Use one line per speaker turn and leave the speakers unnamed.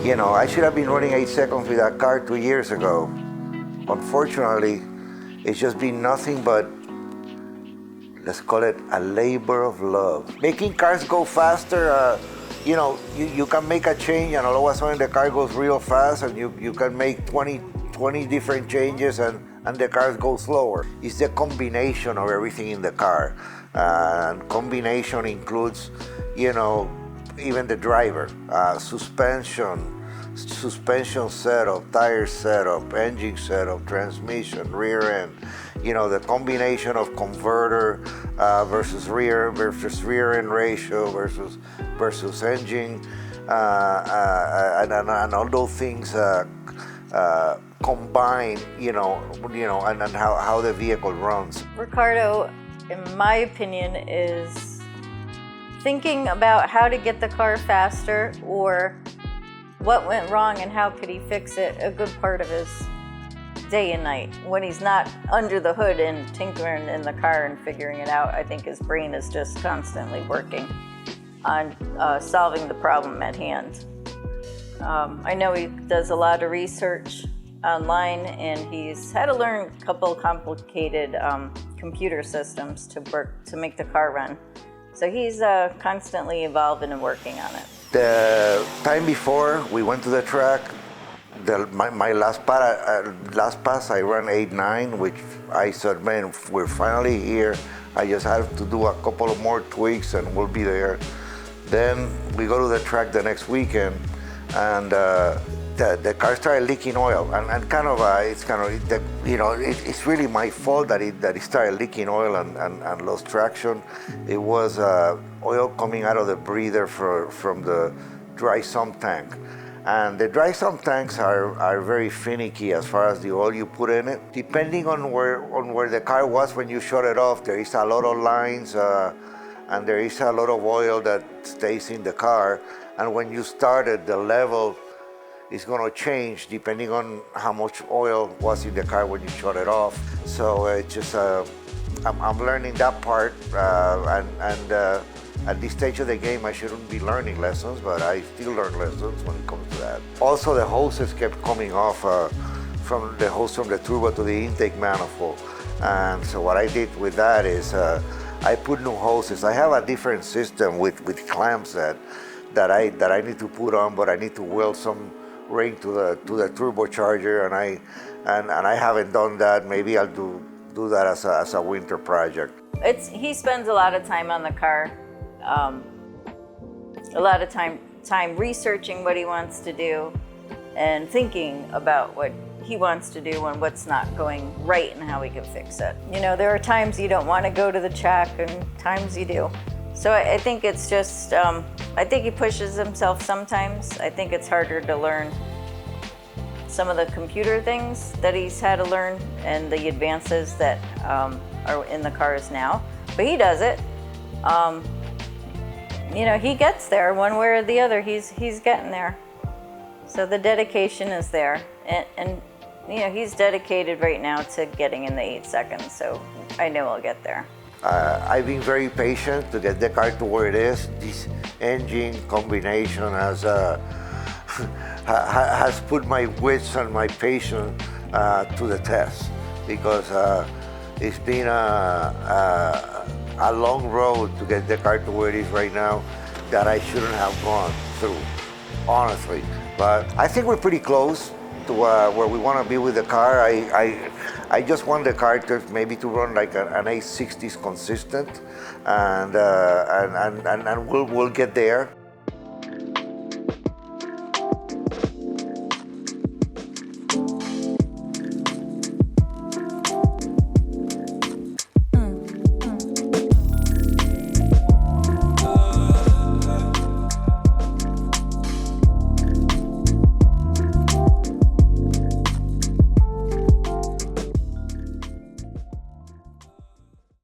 You know, I should have been running 8 seconds with that car 2 years ago. Unfortunately, it's just been nothing but, let's call it a labor of love. Making cars go faster, you know, you can make a change and all of a sudden the car goes real fast, and you can make 20 different changes and the cars go slower. It's the combination of everything in the car. And combination includes, you know, even the driver, suspension setup, tire setup, engine setup, transmission, rear end. You know, the combination of converter versus rear end ratio versus engine, and all those things combine, you know, and how the vehicle runs.
Ricardo, in my opinion, is thinking about how to get the car faster or what went wrong and how could he fix it a good part of his day and night. When he's not under the hood and tinkering in the car and figuring it out, I think his brain is just constantly working on solving the problem at hand. I know he does a lot of research online, and he's had to learn a couple complicated computer systems to make the car run. So he's constantly evolving and working on it.
The time before we went to the track, my last pass I ran 8.9, which I said, man, we're finally here. I just have to do a couple of more tweaks and we'll be there. Then we go to the track the next weekend, and the car started leaking oil, and it's really my fault that it started leaking oil and lost traction. It was oil coming out of the breather from the dry sump tank. And the dry sump tanks are very finicky as far as the oil you put in it. Depending on where the car was when you shut it off, there is a lot of lines and there is a lot of oil that stays in the car. And when you start it, the level is going to change depending on how much oil was in the car when you shut it off. So it's just I'm learning that part, and at this stage of the game, I shouldn't be learning lessons, but I still learn lessons when it comes to that. Also, the hoses kept coming off from the turbo to the intake manifold. And so what I did with that is I put new hoses. I have a different system with clamps that I need to put on, but I need to weld some ring to the turbocharger, and I haven't done that. Maybe I'll do that as a winter project.
He spends a lot of time on the car. A lot of time researching what he wants to do and thinking about what he wants to do and what's not going right and how we can fix it. You know, there are times you don't want to go to the track and times you do. So I think it's just, I think he pushes himself sometimes. I think it's harder to learn some of the computer things that he's had to learn and the advances that are in the cars now. But he does it. You know, he gets there one way or the other. He's getting there. So the dedication is there. And you know, he's dedicated right now to getting in the 8 seconds. So I know I'll get there.
I've been very patient to get the car to where it is. This engine combination has put my wits and my patience to the test, because it's been a long road to get the car to where it is right now that I shouldn't have gone through, honestly. But I think we're pretty close to where we want to be with the car. I just want the car to maybe to run like an 860s consistent, and we'll get there.